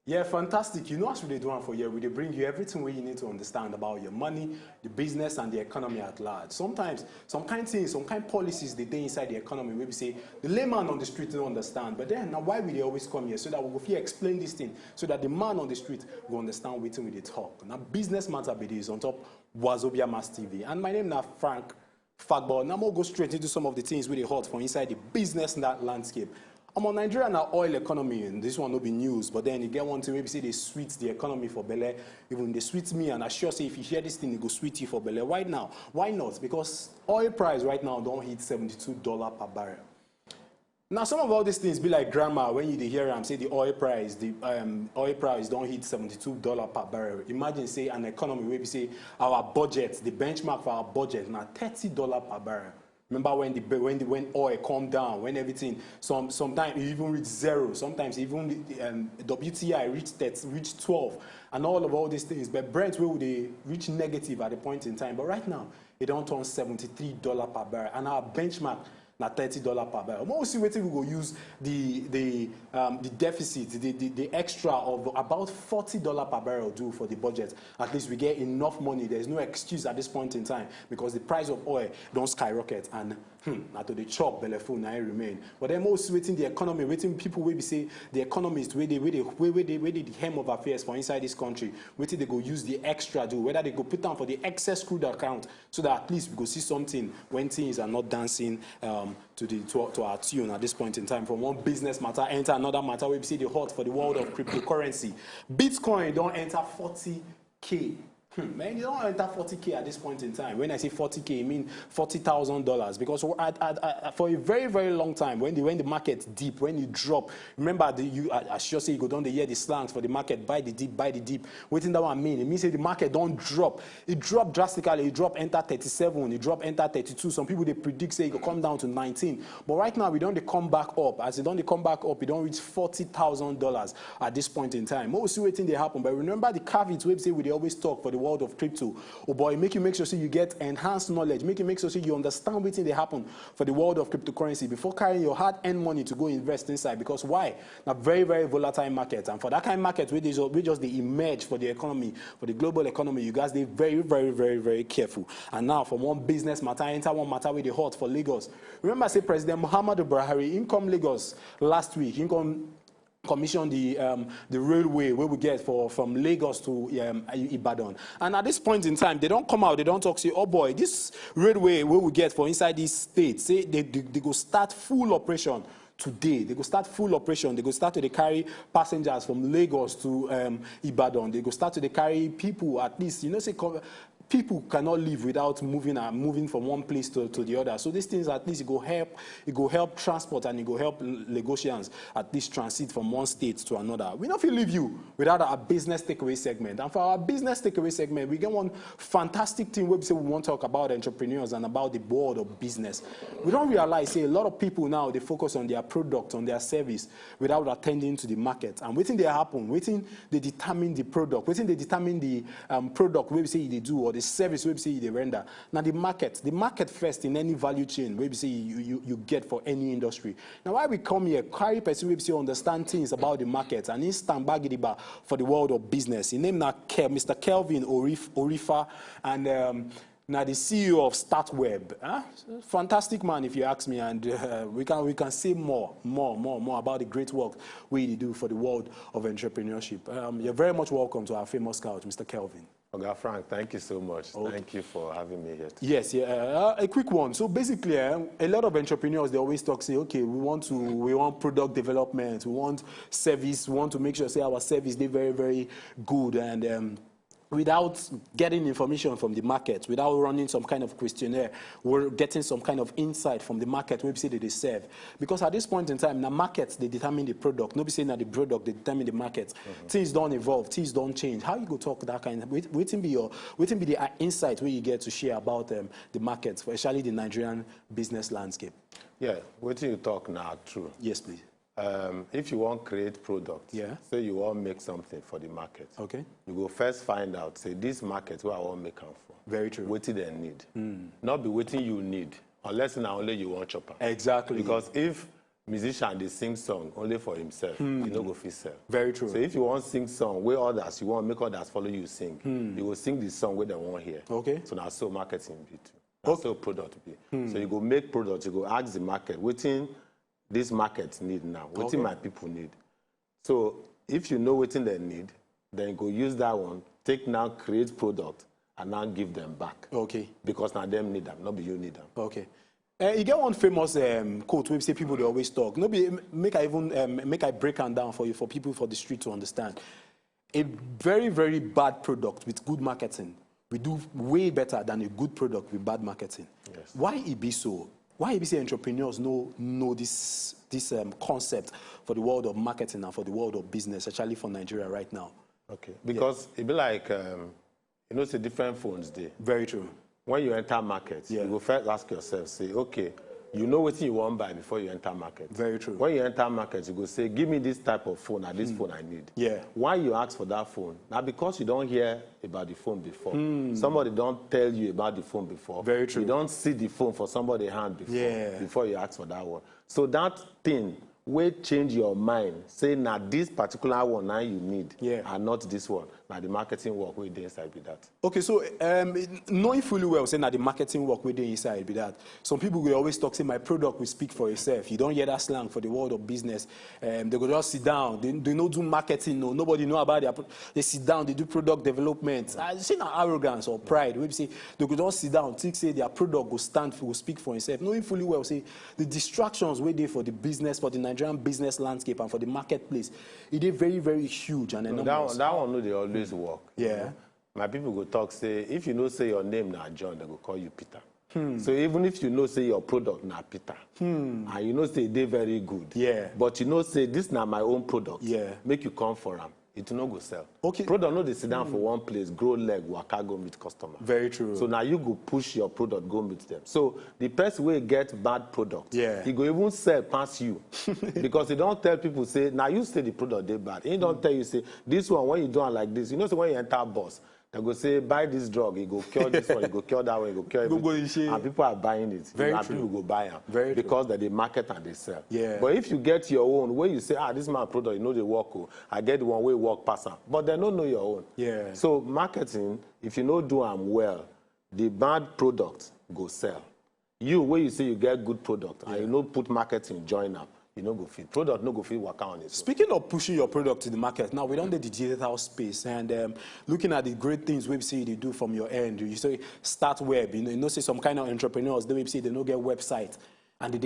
Yeah, fantastic. You know what we do for you? We bring you everything where you need to understand about your money, the business, and the economy at large. Sometimes, some kind of things, some kind of policies they do inside the economy where we say the layman on the street don't understand. But then, now why will they always come here? So that we go here explain this thing, so that the man on the street will understand what we talk. Now, business matter is on top Wazobia Mass TV. And my name is Frank Fagball. Now, I'm going to go straight into some of the things really hot for inside the business landscape. I'm on Nigeria and our oil economy, and this one will be news, but then you get one thing, maybe say they sweet the economy for Bele, even they sweet me, and I sure say if you hear this thing, it go sweet you for Bele. Why now? Why not? Because oil price right now don't hit $72 per barrel. Now, some of all these things be like grammar when you hear them say the oil price don't hit $72 per barrel. Imagine, say, an economy where we say our budget, the benchmark for our budget, now $30 per barrel. Remember when oil calmed down, when everything, sometimes it even reached zero, sometimes even WTI reached 12, and all these things. But Brent, where would they reach negative at a point in time? But right now, it don't turn $73 per barrel, and our benchmark na $30 per barrel. More see waiting we go use the deficit, the extra of about $40 per barrel do for the budget. At least we get enough money. There's no excuse at this point in time because the price of oil don't skyrocket and to the chop beleful now remain. But then most waiting the economy, waiting people will be say the economists where they the hem of affairs for inside this country, waiting they go use the extra do, whether they go put down for the excess crude account so that at least we go see something when things are not dancing to our tune at this point in time. From one business matter enter another matter where we see the hot for the world of cryptocurrency. Bitcoin don't enter 40K. Man, you don't enter 40K at this point in time. When I say 40K, I mean $40,000 because for a very, very long time, when the market deep, when you drop, remember, I sure say you go down the year the slangs for the market, buy the deep. Waiting that one mean? It means that the market don't drop. It dropped drastically. It dropped enter 37. It dropped enter 32. Some people, they predict, say, it will come down to 19. But right now, we don't come back up. As it don't come back up, it don't reach $40,000 at this point in time. What we see waiting they happen. But remember the caveats, we say we always talk for the world of crypto. Oh boy, make sure so you get enhanced knowledge. Make sure so you understand what they happen for the world of cryptocurrency before carrying your hard-earned money to go invest inside. Because why? A very, very volatile market. And for that kind of market, we just they emerge for the economy, for the global economy. You guys, they very, very, very, very careful. And now from one business matter, enter one matter with the hot for Lagos. Remember, I say President Muhammadu Buhari, in come Lagos last week, in come commission the railway where we get from Lagos to Ibadan. And at this point in time, they don't come out, they don't talk, say, oh boy, this railway where we get for inside this state, say they go start full operation today. They go start full operation. They go start to carry passengers from Lagos to Ibadan. They go start to carry people at least, you know, say people cannot live without moving from one place to the other. So these things at least it go help transport and it go help Lagosians at least transit from one state to another. We don't feel leave you without our business takeaway segment. And for our business takeaway segment, we get one fantastic thing where we say we want to talk about entrepreneurs and about the world of business. We don't realize, say, a lot of people now, they focus on their product, on their service without attending to the market. And waiting they happen, waiting they determine the product, waiting they determine the product where we say they do or the service where we say they render. Now the market first in any value chain where we say you get for any industry. Now why we come here, carry person where we say understand things about the market and instant bagidiba for the world of business. His name now Mr. Kelvin Orifa and now the CEO of StartWeb. Huh? Fantastic man if you ask me, and we can say more about the great work we do for the world of entrepreneurship. You're very much welcome to our famous couch, Mr. Kelvin. Oga Frank, thank you so much. Okay. Thank you for having me here today. Yes, yeah. A quick one. So basically, a lot of entrepreneurs, they always talk, say, okay, we want product development, we want service, we want to make sure, say, our service, they're very, very good. And without getting information from the market, without running some kind of questionnaire, we're getting some kind of insight from the market website that they serve. Because at this point in time, the markets, they determine the product. Nobody saying that the product, they determine the market. Things don't evolve, things don't change. How you go talk that kind of, waiting be the insight where you get to share about the markets, especially the Nigerian business landscape? Yeah, what you talk now, true. Yes, please. If you want to create product, say you want to make something for the market, okay, you go first find out, say, this market where I want to make them for. Very true. What they need. Not be waiting you need, unless now only you want chopper. Exactly. Because if musician, they sing song only for himself. You no go fit sell. Very true. So if you want sing song where others, you want make others follow you sing, you will sing the song where they want hear. Okay. So now so marketing be too. That's so product be. So you go make product, you go ask the market, waiting this market need now, waiting my people need. So if you know what they need, then you go use that one, take now, create product, and now give them back. Okay. Because now them need them, not be you need them. Okay. You get one famous quote where say people they always talk. Nobody make I break them down for you, for people for the street to understand. A very, very bad product with good marketing, we do way better than a good product with bad marketing. Yes. Why it be so? Why it be say entrepreneurs know this concept for the world of marketing and for the world of business, especially for Nigeria right now? Okay. Because it be like you know, say different phones there. Very true. When you enter market, you go first ask yourself, say, okay, you know what you want to buy before you enter market. Very true. When you enter market, you go say, give me this type of phone, and this phone I need. Yeah. Why you ask for that phone? Now, because you don't hear about the phone before. Somebody don't tell you about the phone before. Very true. You don't see the phone for somebody's hand before, before you ask for that one. So that thing will change your mind, say, now this particular one now you need, and not this one. Now the marketing work will be inside with that. Okay, so knowing fully well, saying that the marketing work will be inside with that. Some people will always talk, say, my product will speak for itself. You don't hear that slang for the world of business. They go just sit down. They don't do marketing. No, nobody know about it. They sit down. They do product development. I say not arrogance or pride. We say they go just sit down, think say their product will stand for, will speak for itself. Knowing fully well, say the distractions were there for the business, for the Nigerian business landscape and for the marketplace, it is very, very huge and enormous. That one, no, they always work. Yeah. You know? My people go talk, say, if you know, say your name now John, they go call you Peter. So even if you know, say your product now Peter, and you know, say they very good. Yeah. But you know, say this now my own product. Yeah. Make you come for them. It will not go sell. Okay. Product no, they sit down for one place, grow leg, waka go meet customer. Very true. So now you go push your product, go meet them. So the person will get bad product. Yeah. He go even sell past you. Because he don't tell people, say, now you say the product they bad. He don't tell you, say, this one, when you do it like this, you know, so when you enter bus, they go say, buy this drug, he go cure this one, he go cure that one, he go cure everything. And people are buying it. Very and true. people go buy them. Very because they market and they sell. Yeah. But if you get your own, where you say, this my product, you know they work, I get the one way work pass. But they don't know your own. Yeah. So marketing, if you know do them well, the bad product go sell. You, where you say you get good product, and you know put marketing, join up. You know, go fit. Product no go fit work on it. Speaking of pushing your product to the market, now we don't do the digital space and looking at the great things we see they do from your end. You say start web, you know, say some kind of entrepreneurs, they maybe say they don't get website. And we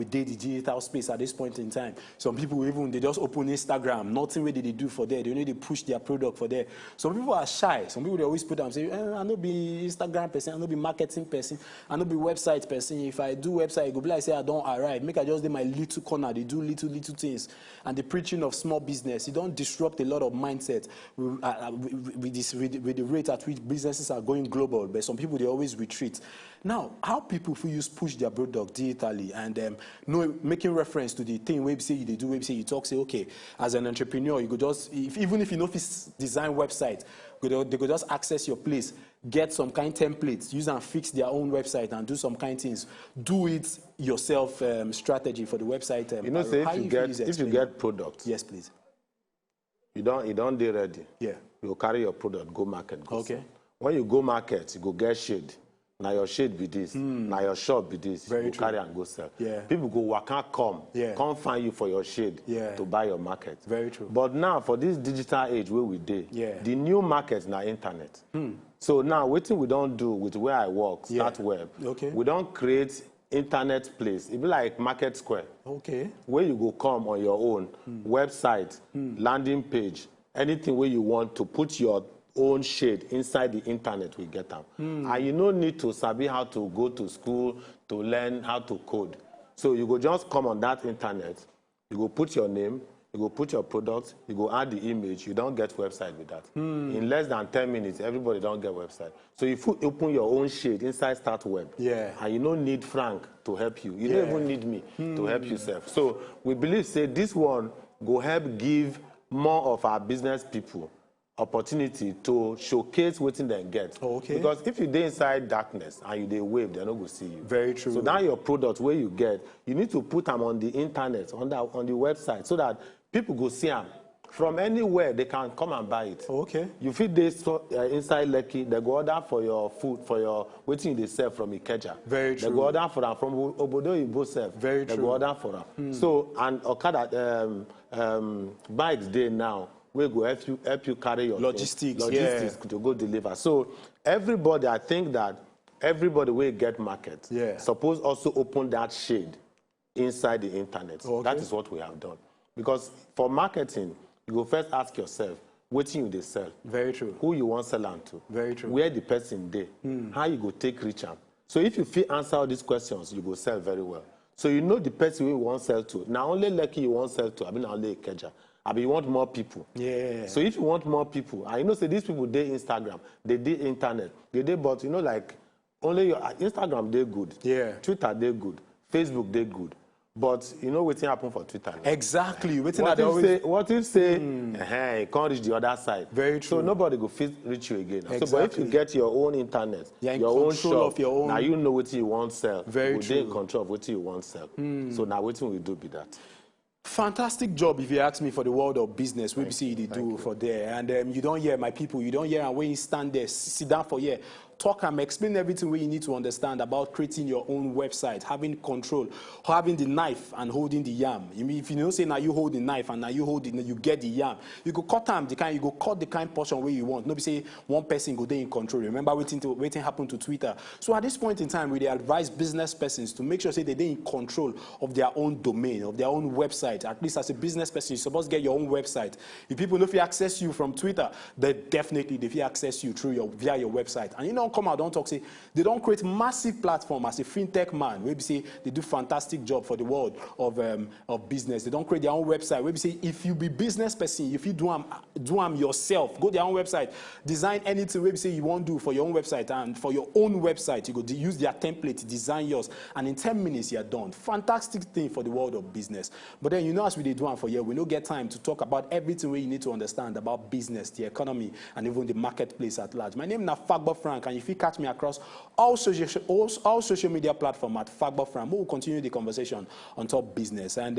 did the digital space at this point in time. Some people even, they just open Instagram, nothing really they do for there. They only push their product for there. Some people are shy. Some people, they always put down, say, I don't be Instagram person, I don't be marketing person, I don't be website person. If I do website, I go be like, say, I don't arrive. Make I just do my little corner. They do little things. And the preaching of small business, it don't disrupt a lot of mindset with the rate at which businesses are going global. But some people, they always retreat. Now, how people push their product digitally and making reference to the thing website they do website, you talk, say, okay, as an entrepreneur, you could just, even if you know if it's design website, they could just access your place, get some kind templates, use and fix their own website and do some kind things. Do it yourself strategy for the website. You know, say if you get products. Yes, please. You don't be ready. Yeah. You carry your product, go market. Go okay. Sell. When you go market, you go get shade. Now your shade be this. Now your shop be this. Very you true. Carry and go sell. Yeah. People go waka come. Yeah. Come find you for your shade. Yeah. To buy your market. Very true. But now for this digital age where we did, the new market now internet. So now what we don't do with where I work, start web. Okay. We don't create internet place. It be like Market Square. Okay. Where you go come on your own website, landing page, anything where you want to put your own shade inside the internet, we get them. And you don't need to sabi how to go to school to learn how to code. So you go just come on that internet, you go put your name, you go put your product, you go add the image, you don't get website with that. In less than 10 minutes, everybody don't get website. So if you open your own shade inside Start Web, and you don't need Frank to help you, you don't even need me to help yourself. So we believe, say, this one go help give more of our business people opportunity to showcase wetin dem get. Okay. Because if you dey inside darkness and you dey wave, dem no go see you. Very true. So now your product wey you get, you need to put am on the internet, on the website, so that people go see am. From anywhere, they can come and buy it. Okay. You fit dey inside Lekki, they go order for your food, for your wetin you dey sell from Ikeja. Very true. They go order for am from Obodo Oyibo sef. Very true. They go order for am. So, and Okada bikes dey now wey go help you carry your logistics to go deliver. So everybody, I think that everybody wey get market suppose also open that shade inside the internet. Okay. That is what we have done. Because for marketing, you go first ask yourself, wetin you dey sell? Very true. Who you wan sell am to? Very true. Where the person dey? How you go take reach am? So if you fit answer all these questions, you go sell very well. So you know the person wey you wan sell to. Na only Lekki you wan sell to, abi na only Ikeja. Abi you want more people. Yeah. So if you want more people, and you know say these people dey Instagram, they dey internet, they dey, but you know, like only your Instagram dey good. Yeah. Twitter dey good. Facebook dey good. But you know wetin happen for Twitter now? Exactly. What if say you can't reach the other side? Very true. So nobody go fit reach you again. Exactly. So, but if you get your own internet, your own shop, of your own, now you know what you want sell. Very true. Dey in control of what you want sell. So now wetin we do be that. Fantastic job, if you ask me, for the world of business. We see you do for there, and you don't hear my people. You don't hear, and when you stand there, sit down for here. Talk and explain everything where you need to understand about creating your own website, having control, having the knife and holding the yam. If you know, say now you hold the knife and now you hold it, you get the yam. You go cut them you go cut the kind portion where you want. Nobody say one person go there in control. Remember waiting happen to Twitter. So at this point in time, we advise business persons to make sure say they're in control of their own domain, of their own website. At least as a business person, you're supposed to get your own website. If people know if you access you from Twitter, they definitely if you access you through via your website. And you know, come out, don't talk, say they don't create massive platform as a fintech man. Maybe say they do fantastic job for the world of business. They don't create their own website. Maybe say if you be business person, if you do them yourself, go their own website, design anything. Maybe say you want to do for your own website, and for your own website, you go use their template, design yours, and in 10 minutes you're done. Fantastic thing for the world of business. But then you know, as we do one for here, we don't get time to talk about everything where you need to understand about business, the economy, and even the marketplace at large. My name is Fagbo Frank, and if you catch me across all social media platforms at Fagbo Frank, we will continue the conversation on top business. And